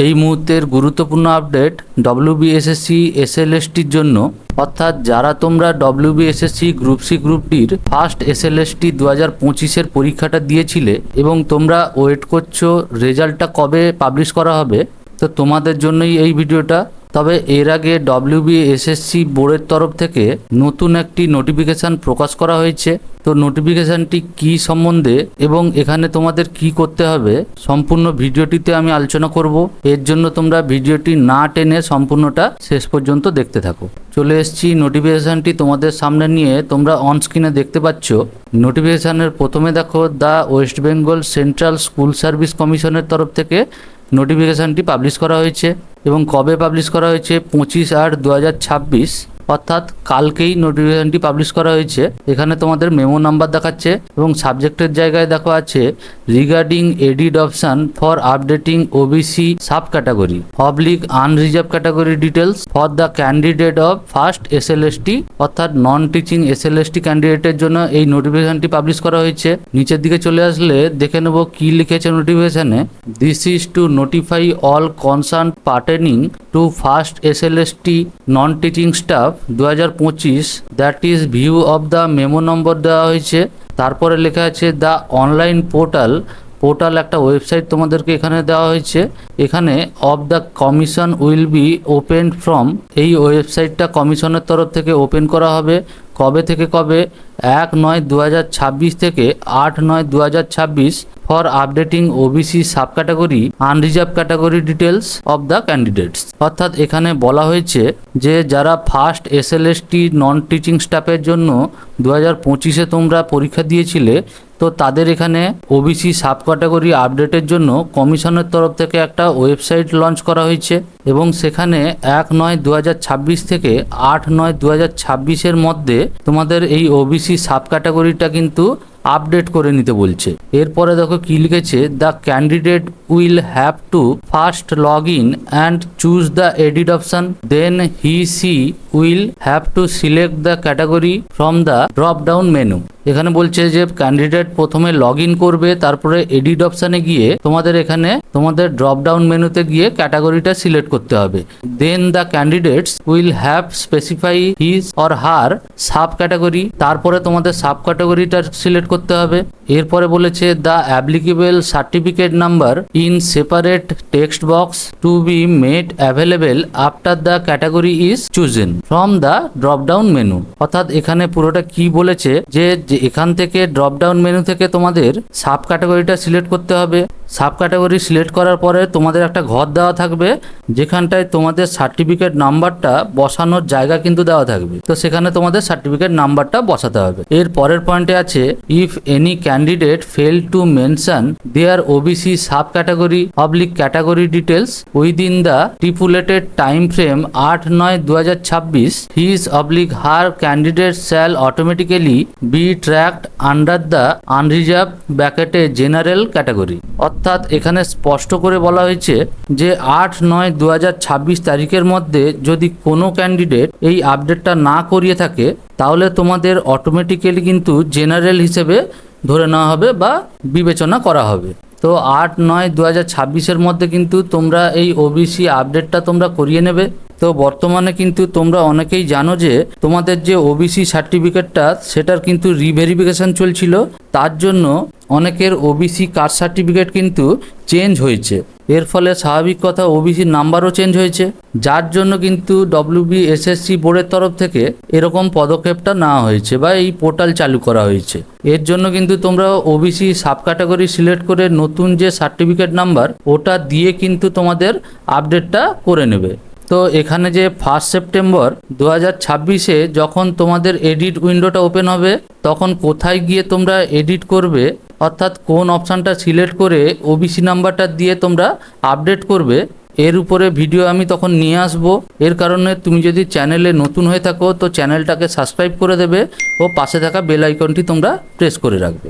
এই মুহূর্তের গুরুত্বপূর্ণ আপডেট ডব্লিউবিএসএসসি এসএলএসটির জন্য, অর্থাৎ যারা তোমরা ডব্লিউবিএসএসসি গ্রুপ সি গ্রুপ ডির ফার্স্ট এসএলএসটি 2025-এর পরীক্ষাটা দিয়েছিলে এবং তোমরা ওয়েট করছো রেজাল্টটা কবে পাবলিশ করা হবে, তো তোমাদের জন্যই এই ভিডিওটা। তবে এর আগে ডব্লিউবিএসএসসি বোর্ডের তরফ থেকে নতুন একটি নোটিফিকেশান প্রকাশ করা হয়েছে। তো নোটিফিকেশানটি কি সম্বন্ধে এবং এখানে তোমাদের কি করতে হবে সম্পূর্ণ ভিডিওটিতে আমি আলোচনা করব। এর জন্য তোমরা ভিডিওটি না টেনে সম্পূর্ণটা শেষ পর্যন্ত দেখতে থাকো। চলে এসেছি নোটিফিকেশানটি তোমাদের সামনে নিয়ে, তোমরা অন স্ক্রিনে দেখতে পাচ্ছ। নোটিফিকেশানের প্রথমে দেখো the West Bengal central school service কমিশনের তরফ থেকে নোটিফিকেশানটি পাবলিশ করা হয়েছে এবং কবে পাবলিশ করা হয়েছে 25/8/2026, অর্থাৎ কালকেই নোটিফিকেশানটি পাবলিশ করা হয়েছে। এখানে তোমাদের মেমো নাম্বার দেখাচ্ছে এবং সাবজেক্টের জায়গায় দেখো আছে regarding added option for updating OBC sub category oblique unreserved category details for the candidate of first SLST, অর্থাৎ নন টিচিং এসএলএসটি ক্যান্ডিডেটের জন্য এই নোটিফিকেশানটি পাবলিশ করা হয়েছে। নিচের দিকে চলে আসলে দেখে নেব কি লিখেছে নোটিফিকেশানে। This is to notify all concern pertaining to first SLST non teaching staff 2025, that is view of the memo number দেওয়া হয়েছে। তারপরে লেখা আছে দ্য অনলাইন পোর্টাল একটা ওয়েবসাইট তোমাদেরকে এখানে দেওয়া হয়েছে। এখানে of the commission will be open from, এই ওয়েবসাইটটা কমিশনের তরফ থেকে ওপেন করা হবে। কবে থেকে কবে? 1/9/2026 থেকে 8/9/2026 for updating OBC sub category unreserved category details of the candidates. অর্থাৎ এখানে বলা হয়েছে যে যারা ফার্স্ট এসএলএসটি নন টিচিং স্টাফের জন্য 2025-এ তোমরা পরীক্ষা দিয়েছিলে, তো তাদের এখানে ওবিসি সাব ক্যাটাগরি আপডেটের জন্য কমিশনের তরফ থেকে একটা ওয়েবসাইট লঞ্চ করা হয়েছে এবং সেখানে 1/9/2026 থেকে 8/9/2026-এর মধ্যে তোমাদের এই ওবিসি সাব ক্যাটাগরিটা কিন্তু আপডেট করে নিতে বলছে। এরপরে দেখো কি লিখেছে, the candidate will have to first log in and choose the edit option, then he she will have to select the category from the drop down menu. এখানে বলছে যে ক্যান্ডিডেট প্রথমে লগ ইন করবে, তারপরে এডিট অপশানে গিয়ে তোমাদের এখানে তোমাদের ড্রপ ডাউন মেনুতে গিয়ে ক্যাটাগরিটা সিলেক্ট করতে হবে। Then the candidates will have specify his or her sub category, তারপরে তোমাদের সাব ক্যাটাগরিটা সিলেক্ট করতে হবে। এরপরে বলেছে the applicable certificate number in separate text box to be made available after the category is chosen from the drop down menu. অর্থাৎ এখানে পুরোটা কি বলেছে যে এখান থেকে ড্রপ ডাউন মেনু থেকে তোমাদের সাব ক্যাটাগরিটা সিলেক্ট করতে হবে। সাব ক্যাটাগরি সিলেক্ট করার পরে তোমাদের একটা ঘর দেওয়া থাকবে যেখানটায় তোমাদের সার্টিফিকেট নাম্বারটা বসানোর জায়গা কিন্তু দেওয়া থাকবে, তো সেখানে তোমাদের সার্টিফিকেট নাম্বারটা বসাতে হবে। এর পরের পয়েন্টে আছে if any candidate fail to mention their OBC sub category oblique category details within the stipulated time frame 8/9/2026, his oblique her candidate shall automatically be tracked under the unreserved ব্র্যাকেটে জেনারেল ক্যাটাগরি। অর্থাৎ এখানে স্পষ্ট করে বলা হয়েছে যে 8/9/2026 তারিখের মধ্যে যদি কোনো ক্যান্ডিডেট এই আপডেটটা না করিয়ে থাকে তাহলে তোমাদের অটোমেটিক্যালি কিন্তু জেনারেল হিসেবে ধরে নেওয়া হবে বা বিবেচনা করা হবে। তো 8/9/2026-এর মধ্যে কিন্তু তোমরা এই ওবিসি আপডেটটা তোমরা করিয়ে নেবে। তো বর্তমানে কিন্তু তোমরা অনেকেই জানো যে তোমাদের যে ওবিসি সার্টিফিকেটটা সেটার কিন্তু রিভেরিফিকেশন চলছিল, তার জন্য অনেকের ওবিসি কাস্ট সার্টিফিকেট কিন্তু চেঞ্জ হয়েছে। এর ফলে স্বাভাবিক কথা ওবিসি নাম্বারও চেঞ্জ হয়েছে, যার জন্য কিন্তু ডব্লিউবিএসএসসি বোর্ডের তরফ থেকে এরকম পদক্ষেপটা নেওয়া হয়েছে বা এই পোর্টাল চালু করা হয়েছে। এর জন্য কিন্তু তোমরা ওবিসি সাব ক্যাটাগরি সিলেক্ট করে নতুন যে সার্টিফিকেট নাম্বার ওটা দিয়ে কিন্তু তোমাদের আপডেটটা করে নেবে। তো এখানে যে 1 সেপ্টেম্বর 2026-এ যখন তোমাদের এডিট উইন্ডোটা ওপেন হবে তখন কোথায় গিয়ে তোমরা এডিট করবে, অর্থাৎ কোন অপশানটা সিলেক্ট করে ওবিসি নাম্বারটা দিয়ে তোমরা আপডেট করবে, এর উপরে ভিডিও আমি তখন নিয়ে আসব। এর কারণে তুমি যদি চ্যানেলে নতুন হয়ে থাকো তো চ্যানেলটাকে সাবস্ক্রাইব করে দেবে ও পাশে থাকা বেল আইকনটি তোমরা প্রেস করে রাখবে।